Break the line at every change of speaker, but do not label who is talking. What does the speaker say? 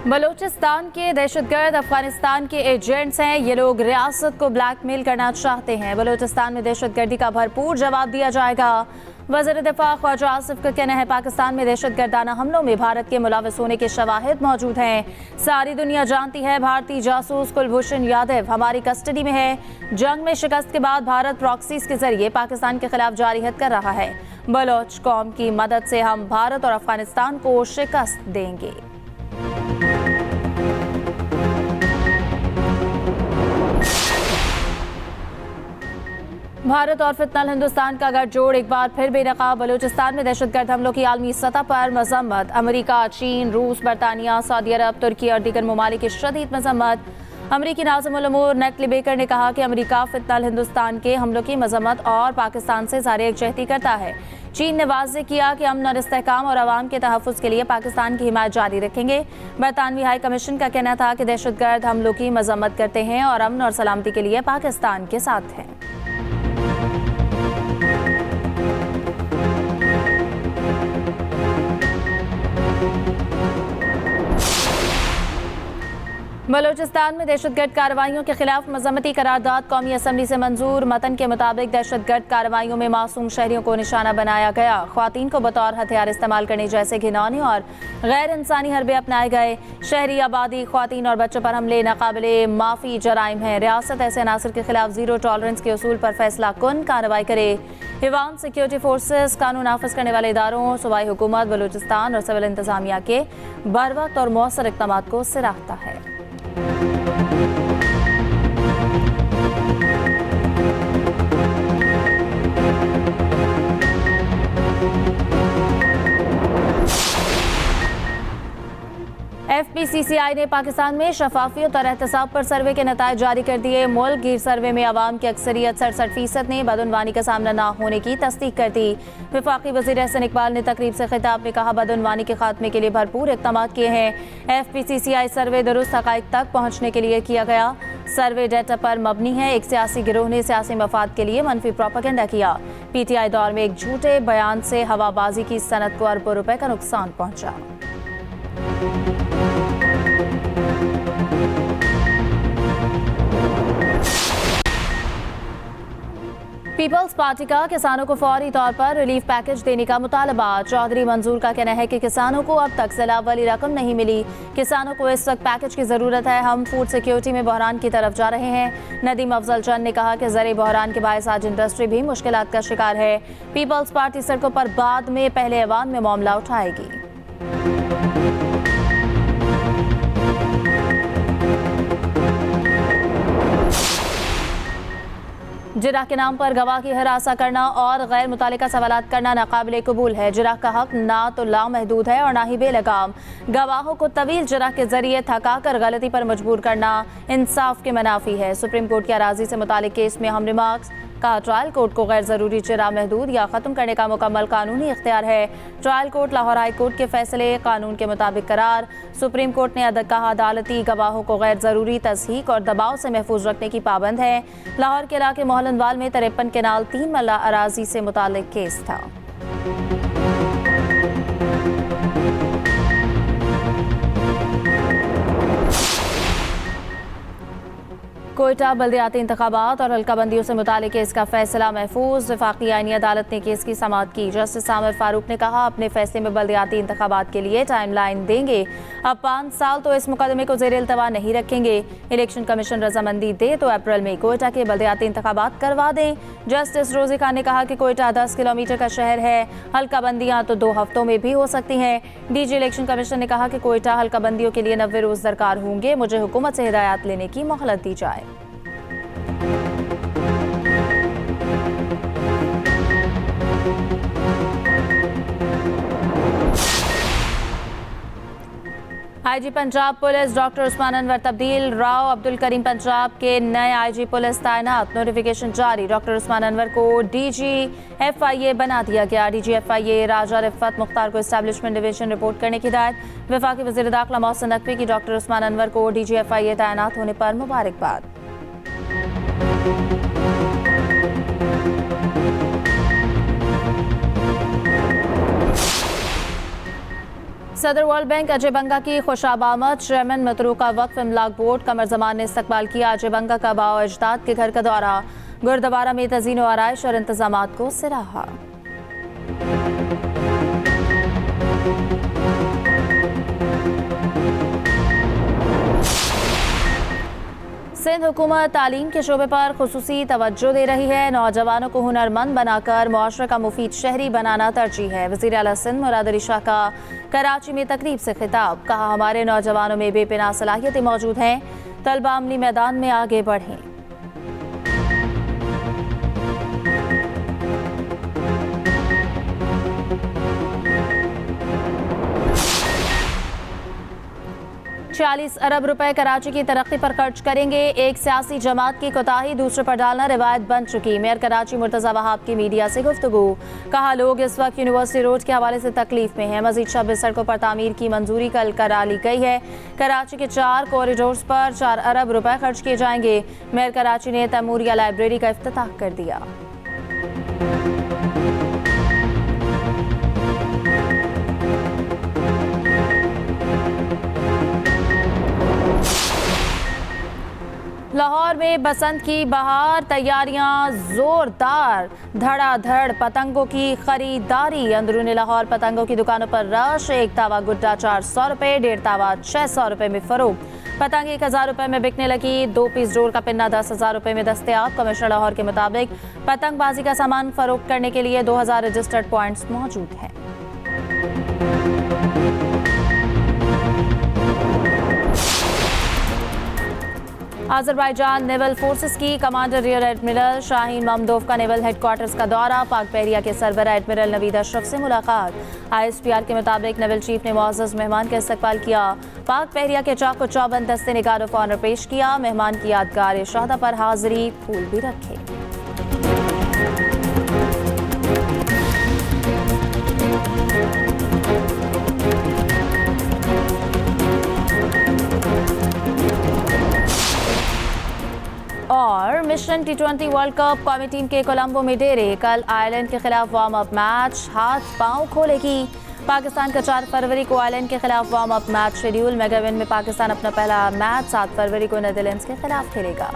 बलूचिस्तान के दहशतगर्द अफगानिस्तान के एजेंट्स हैं। ये लोग रियासत को ब्लैकमेल करना चाहते हैं। बलूचिस्तान में दहशतगर्दी का भरपूर जवाब दिया जाएगा। वज़ीर दिफा ख्वाजा आसिफ का कहना है, पाकिस्तान में दहशतगर्दाना हमलों में भारत के मुलविस होने के शवाहिद मौजूद हैं। सारी दुनिया जानती है भारतीय जासूस कुलभूषण यादव हमारी कस्टडी में है। जंग में शिकस्त के बाद भारत प्रॉक्सीज के जरिए पाकिस्तान के खिलाफ जारी हद कर रहा है। बलोच कौम की मदद से हम भारत और अफगानिस्तान को शिकस्त देंगे। भारत और फितनल हिंदुस्तान का गठजोड़ एक बार फिर बेनकाब। बलूचिस्तान में दहशतगर्द हमलों की आलमी सतह पर मजम्मत। अमेरिका, चीन, रूस, बरतानिया, सऊदी अरब, तुर्की और दीगर ममालिक की शदीद मजम्मत। अमरीकी नाज़िम उल उमूर नेक्ली बेकर ने कहा कि अमेरिका फितनल हिंदुस्तान के हमलों की मजम्मत और पाकिस्तान से ज़ाहिर यकजहती करता है। चीन ने वाज़ेह किया कि अमन और इस्तेहकाम और अवाम के तहफ़्फ़ुज़ के लिए पाकिस्तान की हिमायत जारी रखेंगे। बरतानवी हाई कमीशन का कहना था कि दहशतगर्द हमलों की मजम्मत करते हैं और अमन और सलामती के लिए पाकिस्तान के साथ हैं। बलूचिस्तान में दहशतगर्द कार्रवाइयों के खिलाफ मजम्मती करारदाद कौमी असम्बली से मंजूर। मतन के मुताबिक दहशतगर्द कार्रवाइयों में मासूम शहरियों को निशाना बनाया गया। ख्वातीन को बतौर हथियार इस्तेमाल करने जैसे घिनौने और गैर इंसानी हरबे अपनाए गए। शहरी आबादी, ख्वातीन और बच्चों पर हमले नाकाबिले माफ़ी जराइम हैं। रियासत ऐसे अनासर के खिलाफ जीरो टॉलरेंस के उसूल पर फैसला कुन कार्रवाई करे। हिवान सिक्योरिटी फोर्सेस कानून नाफिज करने वाले इदारों, सूबाई हुकूमत, बलूचिस्तान और सिविल इंतजामिया के बरवक्त और मौसर इक़दाम को सराहता है। FPCCI ने पाकिस्तान में शफाफियत और एहतसाब पर सर्वे के नतायज जारी कर दिए। मुल्क गिर सर्वे में अवाम की अक्सरियत 67% ने बदउनवानी का सामना न होने की तस्दीक कर दी। वफाकी वज़ीर एहसन इकबाल ने तकरीब से खिताब में कहा, बदउनवानी के खात्मे के लिए भरपूर इक़दाम किए हैं। FPCCI सर्वे दुरुस्त हक़ाइक़ तक पहुँचने के लिए किया गया। सर्वे डाटा पर मबनी है। एक सियासी गिरोह ने सियासी मफाद के लिए मनफी प्रोपेगेंडा किया। PTI दौर में एक झूठे बयान से हवाबाजी की सनत को अरबों रुपए का नुकसान पहुँचा। पीपल्स पार्टी का किसानों को फौरी तौर पर रिलीफ पैकेज देने का मुतालबा। चौधरी मंजूर का कहना है कि किसानों को अब तक सैलाब वाली रकम नहीं मिली। किसानों को इस वक्त पैकेज की ज़रूरत है। हम फूड सिक्योरिटी में बहरान की तरफ जा रहे हैं। नदीम अफजल चंद ने कहा कि ज़रिए बहरान के बायस आज इंडस्ट्री भी मुश्किलात का शिकार है। पीपल्स पार्टी सड़कों पर बाद में पहले ऐवान में मामला उठाएगी। जिराह के नाम पर गवाह की हिरासा करना और गैर मुतालिका सवालात करना नाकाबिले कबूल है। जिराह का हक ना तो लामहदूद है और ना ही बेलगाम। गवाहों को तवील जिराह के जरिए थका कर गलती पर मजबूर करना इंसाफ के मनाफी है। सुप्रीम कोर्ट की अराजी से मुतालिक केस में हम रिमार्क्स कहा, ट्रायल कोर्ट को गैर ज़रूरी जिराह महदूद या ख़त्म करने का मुकम्मल कानूनी इख्तियार है। Trial court Lahore high court के फैसले कानून के मुताबिक करार। सुप्रीम कोर्ट ने कहा, अदालती गवाहों को गैर ज़रूरी तस्हीक और दबाव से महफूज रखने की पाबंद है। लाहौर के इलाके मोहलनवाल में 53 केनाल 3 मल्ला अराजी से मुतालिक केस था। कोयटा बल्दियाती इंतखाबात और हल्का बंदियों से मुतालिक केस का फैसला महफूज। वफाकी आईनी अदालत ने केस की समाअत की। जस्टिस आमिर फारूक ने कहा, अपने फैसले में बल्दियाती इंतखाबात के लिए टाइम लाइन देंगे। अब 5 साल तो इस मुकदमे को ज़ेर इल्तवा नहीं रखेंगे। इलेक्शन कमीशन रजामंदी दे तो अप्रैल में कोयटा के बल्दियाती इंतखाबात करवा दें। जस्टिस रोजी खान ने कहा कि कोयटा 10 किलोमीटर का शहर है। हल्का बंदियाँ तो 2 हफ्तों में भी हो सकती हैं। DG इलेक्शन कमीशन ने कहा कि कोयटा हल्का बंदियों के लिए 90 रोज़ दरकार होंगे। मुझे हुकूमत से हिदायत लेने की मोहलत दी जाए। IG Punjab police doctor Usman Anwar तब्दील। राव अब्दुल करीम पंजाब के नए IG पुलिस तैनात। नोटिफिकेशन जारी। डॉक्टर उस्मान अनवर को DG FIA बना दिया गया। DG FIA राजा रिफ़त मुख्तार को एस्टैब्लिशमेंट डिवीजन रिपोर्ट करने की हिदायत। वफाकी वज़ीर दाखिला मोहसिन नकवी की डॉक्टर उस्मान अनवर को DG FIA तैनात होने पर मुबारकबाद। सदर वर्ल्ड बैंक अजय बंगा की खुशाबामद। चेयरमैन मतरूका वक्फ इमलाक बोर्ड कमर जमान ने इस्तकबाल किया अजय बंगा का बाओ अजदाद के घर का दौरा। गुरुद्वारा में तज़ीन व आराइश और इंतजामात को सराहा। सिंध हुकूमत तालीम के शोबे पर खुसूसी तवज्जो दे रही है। नौजवानों को हुनरमंद बनाकर मुआशरे का मुफीद शहरी बनाना तरजीह है। वज़ीर आला सिंध मुराद अली शाह का कराची में तकरीब से खिताब। कहा, हमारे नौजवानों में बेपनाह सलाहियतें मौजूद हैं। तलबा अमली मैदान में आगे बढ़ें। ₹40 अरब कराची की तरक्की पर खर्च करेंगे। एक सियासी जमात की कोताही दूसरे पर डालना रिवायत बन चुकी। मेयर कराची मुर्तज़ा वहाब की मीडिया से गुफ्तगू। कहा, लोग इस वक्त यूनिवर्सिटी रोड के हवाले से तकलीफ में हैं। मजीद 26 सड़कों पर तामीर की मंजूरी कल करा ली गई है। कराची के 4 कॉरिडोर्स पर ₹4 अरब खर्च किए जाएंगे। मेयर कराची ने तैमूरिया लाइब्रेरी का इफ्तिताह कर दिया। लाहौर में बसंत की बहार, तैयारियां जोरदार। धड़ाधड़ पतंगों की खरीदारी। अंदरूनी लाहौर पतंगों की दुकानों पर रश। एक तावा गुड्डा ₹400, 1.5 तावा ₹600 में फरोख्त। पतंग ₹1000 में बिकने लगी। 2 पीस डोर का पिन्ना ₹10,000 में दस्तयाब। कमिश्नर लाहौर के मुताबिक पतंगबाजी का सामान फरोख्त करने के लिए 2000 रजिस्टर्ड पॉइंट्स मौजूद हैं। अजरबैजान नेवल फोर्सेस की कमांडर रियर एडमिरल शाहीन ममदोव का नेवल हेडक्वार्टर्स का दौरा। पाक बहरिया के सरबराह एडमिरल नवीद अशरफ से मुलाकात। ISPR के मुताबिक नेवल चीफ ने मुअज़्ज़ज़ मेहमान का इस्तकबाल किया। पाक बहरिया के चाको चौबंद दस्ते ने गार्ड ऑफ ऑनर पेश किया। मेहमान की यादगार शहादा पर हाजिरी, फूल भी रखे। और मिशन T20 वर्ल्ड कप कौमी टीम के कोलंबो में डेरे। कल आयरलैंड के खिलाफ वार्म अप मैच। हाथ पांव खोलेगी। पाकिस्तान का 4 फरवरी को आयरलैंड के खिलाफ वार्म अप मैच शेड्यूल। मेगाविन में पाकिस्तान अपना पहला मैच 7 फरवरी को नीदरलैंड्स के खिलाफ खेलेगा।